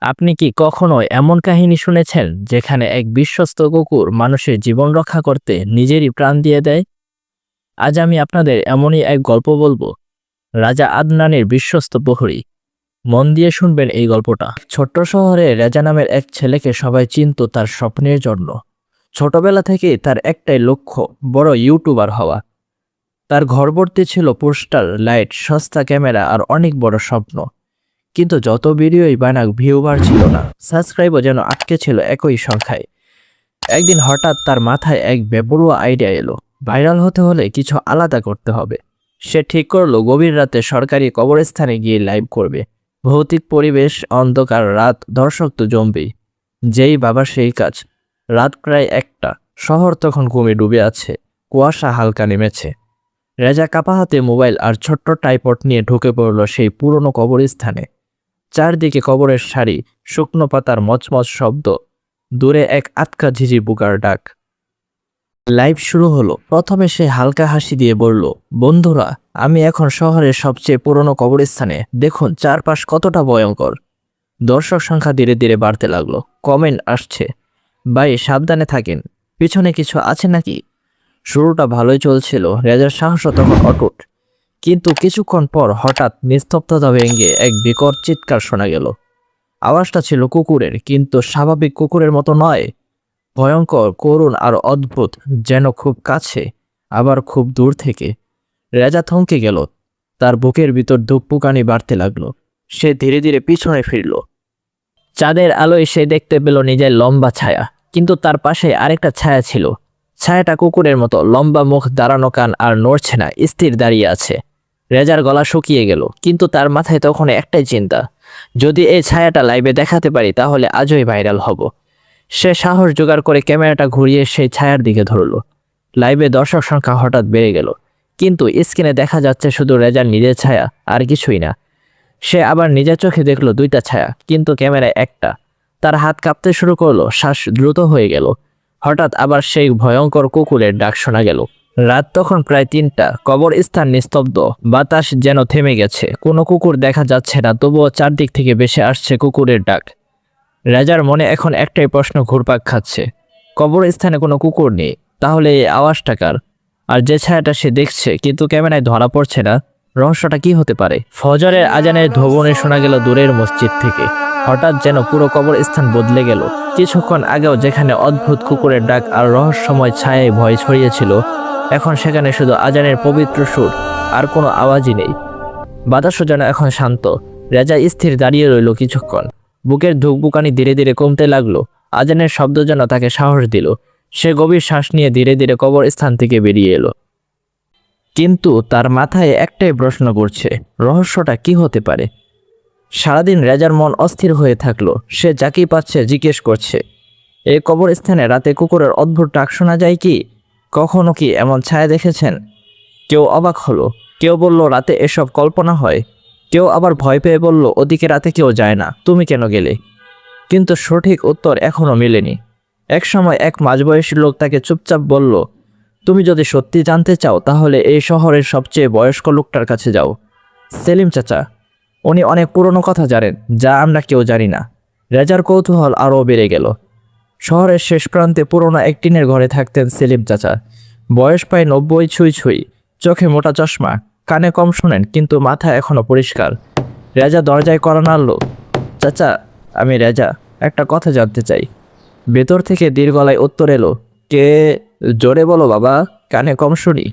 আপনি কি কখনো এমন কাহিনী শুনেছেন যেখানে এক বিশ্বস্ত কুকুর মানুষের জীবন রক্ষা করতে নিজেরই প্রাণ দিয়ে দেয়? আজ আমি আপনাদের এমনই এক গল্প বলবো, রাজা আদনানের বিশ্বস্ত প্রহরী। মন দিয়ে শুনবেন এই গল্পটা। ছোট্ট শহরে রাজা নামের এক ছেলেকে সবাই চিনত তার স্বপ্নের জন্য। ছোটবেলা থেকেই তার একটাই লক্ষ্য, বড় ইউটিউবার হওয়া। তার ঘরভর্তি ছিল পোস্টার, লাইট, সস্তা ক্যামেরা আর অনেক বড় স্বপ্ন। কিন্তু যত ভিডিওই বানাক ভিউবার ছিল না, সাবস্ক্রাইবও যেন আটকে ছিল একই সংখ্যায়। একদিন হঠাৎ তার মাথায় এক বেপরোয়া আইডিয়া এলো, ভাইরাল হতে হলে কিছু আলাদা করতে হবে। সে ঠিক করলো গভীর রাতে সরকারি কবরস্থানে গিয়ে লাইভ করবে। ভৌতিক পরিবেশ, অন্ধকার, রাত, দর্শক তো জমবেই। যেই বাবা সেই কাজ। রাত প্রায় 1টা, শহর তখন ঘুমে ডুবে আছে, কুয়াশা হালকা নেমেছে। রেজা কাপা হাতে মোবাইল আর ছোট্ট টাইপড নিয়ে ঢুকে পড়ল সেই পুরনো কবরস্থানে। চারদিকে কবরের সারি, শুকনো পাতার মচমচ শব্দ, দূরে এক আটকা ঝিঝি বুকার ডাক। লাইভ শুরু হলো। প্রথমে সে হালকা হাসি দিয়ে বলল, বন্ধুরা, আমি এখন শহরের সবচেয়ে পুরনো কবরস্থানে, দেখুন চারপাশ কতটা ভয়ঙ্কর। দর্শক সংখ্যা ধীরে ধীরে বাড়তে লাগলো। কমেন্ট আসছে, ভাই সাবধানে থাকেন, পিছনে কিছু আছে নাকি? শুরুটা ভালোই চলছিল, রেজার সাহসও তখন অটুট। কিন্তু কিছুক্ষণ পর হঠাৎ নিস্তব্ধতা ভেঙে এক বিকট চিৎকার শোনা গেল। আওয়াজটা ছিল কুকুরের, কিন্তু স্বাভাবিক কুকুরের মতো নয়। ভয়ঙ্কর, করুণ আর অদ্ভুত, যেন খুব কাছে আবার খুব দূর থেকে। রেজা থমকে গেল। তার বুকের ভিতর ধুকপুকানি বাড়তে লাগলো। সে ধীরে ধীরে পিছনে ফিরল। চাঁদের আলোয় সে দেখতে পেল নিজের লম্বা ছায়া, কিন্তু তার পাশে আরেকটা ছায়া ছিল। ছায়াটা কুকুরের মতো, লম্বা মুখ, দাঁড়ানো কান আর নড়ছে না, স্থির দাঁড়িয়ে আছে। রেজার গলা শুকিয়ে গেল, কিন্তু তার মাথায় তখন একটাই চিন্তা, যদি এই ছায়াটা লাইভে দেখাতে পারি তাহলে আজই ভাইরাল হব। সে সাহস জোগাড় করে ক্যামেরাটা ঘুরিয়ে সেই ছায়ার দিকে ধরল। লাইভে দর্শক সংখ্যা হঠাৎ বেড়ে গেল, কিন্তু স্ক্রিনে দেখা যাচ্ছে শুধু রেজার নিজের ছায়া, আর কিছুই না। সে আবার নিজের চোখে দেখলো দুইটা ছায়া, কিন্তু ক্যামেরায় একটা। তার হাত কাঁপতে শুরু করলো, শ্বাস দ্রুত হয়ে গেল। হঠাৎ আবার সেই ভয়ঙ্কর কুকুরের ডাক শোনা গেল। রাত তখন প্রায় 3টা, কবরস্থান নিস্তব্ধ, বাতাস যেন থেমে গেছে। কোনো কুকুর দেখা যাচ্ছে না, তবুও চারদিক থেকে ভেসে আসছে কুকুরের ডাক। রাজার মনে এখন একটাই প্রশ্ন ঘুরপাক খাচ্ছে, কবরস্থানে কোনো কুকুর নেই, তাহলে এই আওয়াজটা কার? আর যে ছায়াটা সে দেখছে কিন্তু ক্যামেরায় ধরা পড়ছে না, রহস্যটা কি হতে পারে? ফজরের আজানের ধ্বনি শোনা গেল দূরের মসজিদ থেকে। হঠাৎ যেন পুরো কবরস্থান বদলে গেল। কিছুক্ষণ আগেও যেখানে অদ্ভুত কুকুরের ডাক আর রহস্যময় ছায়ায় ভয় ছড়িয়েছিল, এখন সেখানে শুধু আজানের পবিত্র সুর, আর কোনো আওয়াজই নেই। বাতাসও যেন এখন শান্ত। রেজা স্থির দাঁড়িয়ে রইল কিছুক্ষণ। বুকের ধুকপুকানি ধীরে ধীরে কমতে লাগলো। আজানের শব্দ যেন তাকে সাহস দিল। সে গভীর শ্বাস নিয়ে ধীরে ধীরে কবরস্থান থেকে বেরিয়ে এলো। কিন্তু তার মাথায় একটাই প্রশ্ন ঘুরছে, রহস্যটা কি হতে পারে? সারাদিন রেজার মন অস্থির হয়ে থাকলো। সে যাকেই পাচ্ছে জিজ্ঞেস করছে, এই কবরস্থানে রাতে কুকুরের অদ্ভুত ডাক শোনা যায় কি? কখনো কি এমন ছায়া দেখেছেন? কেউ অবাক হলো, কেউ বলল রাতে এসব কল্পনা হয়, কেউ আবার ভয় পেয়ে বলল ওদিকে রাতে কেউ যায় না, তুমি কেন গেলে? কিন্তু সঠিক উত্তর এখনো মেলেনি। একসময় এক মাঝবয়সী লোক তাকে চুপচাপ বলল, তুমি যদি সত্যি জানতে চাও তাহলে এই শহরের সবচেয়ে বয়স্ক লোকটার কাছে যাও, সেলিম চাচা। উনি অনেক পুরনো কথা জানেন, যা আমরা কেউ জানি না। রেজার কৌতূহল আরও বেড়ে গেল। শহরের শেষ প্রান্তে পুরনো এক টিনের ঘরে থাকতেন সেলিম চাচা। বয়স প্রায় 90 ছুঁই ছুঁই, চোখে মোটা চশমা, কানে কম শোনেন, কিন্তু মাথা এখনো পরিষ্কার। রেজা দরজায় কড়া নাড়ল। চাচা, আমি রেজা, একটা কথা জানতে চাই। ভেতর থেকে দীর্ঘ গলায় উত্তর এলো, কে? জোরে বলো বাবা, কানে কম শুনি।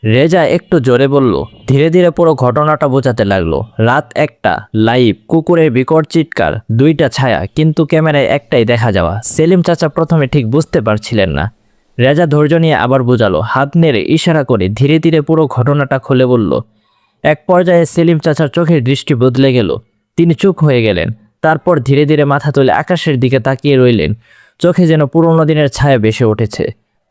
রেজা একটু জোরে বলল। ধীরে ধীরে পুরো ঘটনাটা বোঝাতে লাগলো। রাত 1টা, লাইভ, কুকুরের বিকট চিৎকার, 2টা ছায়া, কিন্তু ক্যামেরায় একটাই দেখা যাওয়া। সেলিম চাচা প্রথমে ঠিক বুঝতে পারছিলেন না। রেজা ধৈর্য নিয়ে আবার বোঝালো, হাত নেড়ে ইশারা করে ধীরে ধীরে পুরো ঘটনাটা খুলে বলল। এক পর্যায়ে সেলিম চাচার চোখের দৃষ্টি বদলে গেল। তিনি চুপ হয়ে গেলেন। তারপর ধীরে ধীরে মাথা তুলে আকাশের দিকে তাকিয়ে রইলেন। চোখে যেন পুরোনো দিনের ছায়া ভেসে উঠেছে,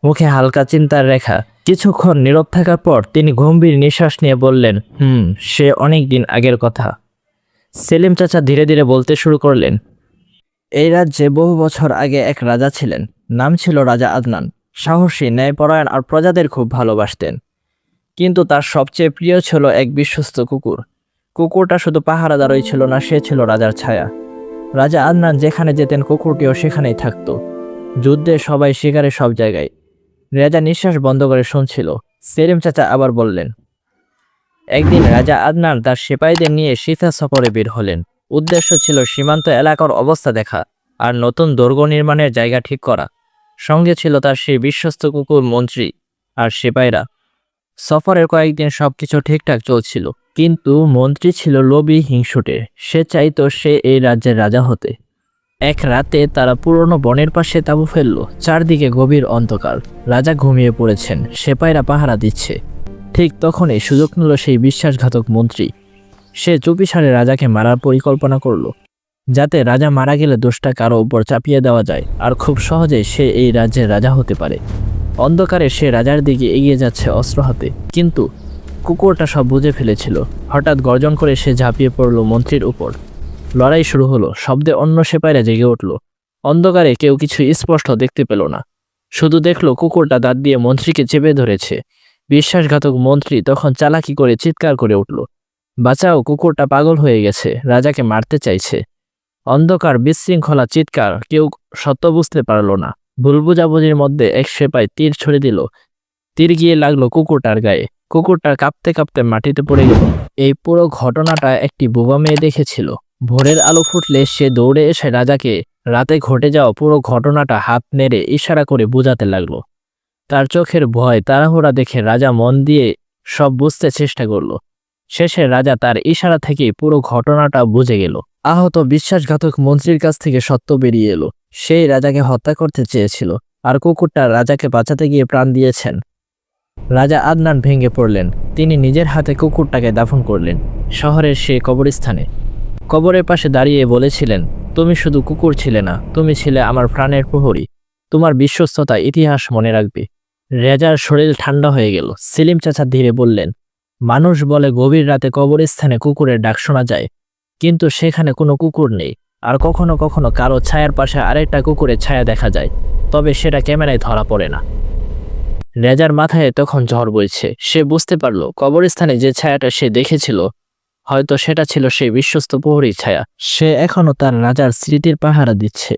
মুখে হালকা চিন্তার রেখা। কিছুক্ষণ নীরব থাকার পর তিনি গম্ভীর নিঃশ্বাস নিয়ে বললেন, সে অনেক দিন আগের কথা। সেলিম চাচা ধীরে ধীরে বলতে শুরু করলেন, এই রাজ্যে বহু বছর আগে এক রাজা ছিলেন। নাম ছিল রাজা আদনান। সাহসী, ন্যায়পরায়ণ আর প্রজাদের খুব ভালোবাসতেন। কিন্তু তার সবচেয়ে প্রিয় ছিল এক বিশ্বস্ত কুকুর। কুকুরটা শুধু পাহারাদারই ছিল না, সে ছিল রাজার ছায়া। রাজা আদনান যেখানে যেতেন কুকুরটিও সেখানেই থাকতো। যুদ্ধে সবাই শিকারে সব জায়গায়। রাজা নিঃশ্বাস বন্ধ করে শুনছিল। সেলিম চাচা আবার বললেন, একদিন রাজা আদনান তার সিপাহীদের নিয়ে সীতা সফরে বের হলেন। উদ্দেশ্য ছিল সীমান্ত এলাকার অবস্থা দেখা আর নতুন দুর্গ নির্মাণের জায়গা ঠিক করা। সঙ্গে ছিল তার সেই বিশ্বস্ত কুকুর, মন্ত্রী আর সিপাহীরা। সফরের কয়েকদিন সবকিছু ঠিকঠাক চলছিল, কিন্তু মন্ত্রী ছিল লোভী, হিংসুটে। সে চাইতো সে এই রাজ্যের রাজা হতে। এক রাতে তারা পুরনো বনের পাশে তাঁবু ফেলল। চারদিকে গভীর অন্ধকার। রাজা ঘুমিয়ে পড়েছেন, সিপাহীরা পাহারা দিচ্ছে। ঠিক তখনই সুযোগ নিল সেই বিশ্বাসঘাতক মন্ত্রী। সে চুপিসারে রাজাকে মারার পরিকল্পনা করল, যাতে রাজা মারা গেলে দোষটা কারো উপর চাপিয়ে দেওয়া যায় আর খুব সহজেই সে এই রাজ্যের রাজা হতে পারে। অন্ধকারে সে রাজার দিকে এগিয়ে যাচ্ছে অস্ত্র হাতে, কিন্তু কুকুরটা সব বুঝে ফেলেছিল। হঠাৎ গর্জন করে সে ঝাঁপিয়ে পড়ল মন্ত্রীর উপর। লড়াই শুরু হলো। শব্দে অন্য সিপাহীরা জেগে উঠল। অন্ধকারে কেউ কিছু স্পষ্ট দেখতে পেল না, শুধু দেখলো কুকুরটা দাঁত দিয়ে মন্ত্রীকে চেপে ধরেছে। বিশ্বাসঘাতক মন্ত্রী তখন চালাকি করে চিৎকার করে উঠল, বাঁচাও, কুকুরটা পাগল হয়ে গেছে, রাজাকে মারতে চাইছে। অন্ধকার, বিশৃঙ্খলা, চিৎকার, কেউ সত্য বুঝতে পারল না। ভুল বুঝাবুঝির মধ্যে এক সিপাহী তীর ছুড়ে দিল। তীর গিয়ে লাগলো কুকুরটার গায়ে। কুকুরটা কাঁপতে কাঁপতে মাটিতে পড়ে গেল। এই পুরো ঘটনাটা একটি বোবা মেয়ে দেখেছিল। ভোরের আলো ফুটলে সে দৌড়ে এসে রাজাকে রাতে ঘটে যাওয়া পুরো ঘটনাটা হাত নেড়ে ইশারা করে বোঝাতে লাগলো। তার চোখের ভয়, তাড়াহুড়া দেখে রাজা মন দিয়ে সব বুঝতে চেষ্টা করল। শেষে রাজা তার ইশারা থেকেই পুরো ঘটনাটা বুঝে গেল। আহত বিশ্বাসঘাতক মন্ত্রীর কাছ থেকে সত্য বেরিয়ে এলো। সেই রাজাকে হত্যা করতে চেয়েছিল, আর কুকুরটা রাজাকে বাঁচাতে গিয়ে প্রাণ দিয়েছেন। রাজা আদনান ভেঙে পড়লেন। তিনি নিজের হাতে কুকুরটাকে দাফন করলেন শহরের সেই কবরস্থানে। কবরের পাশে দাঁড়িয়ে বলেছিলেন, তুমি শুধু কুকুর ছিলে না, তুমি ছিলে আমার প্রাণের প্রহরী। তোমার বিশ্বস্ততা ইতিহাস মনে রাখবে। রাজার শরীর ঠান্ডা হয়ে গেল। সেলিম চাচা ধীরে বললেন, মানুষ বলে গভীর রাতে কবরস্থানে কুকুরের ডাক শোনা যায়, কিন্তু সেখানে কোনো কুকুর নেই। আর কখনো কখনো কারো ছায়ার পাশে আরেকটা কুকুরের ছায়া দেখা যায়, তবে সেটা ক্যামেরায় ধরা পড়ে না। রাজার মাথায় তখন ঝড় বইছে। সে বুঝতে পারল কবরস্থানে যে ছায়াটা সে দেখেছিল, হয়তো সেটা ছিল সেই বিশ্বস্ত প্রহরীর ছায়া। সে এখনো তার রাজার স্মৃতির পাহারা দিচ্ছে।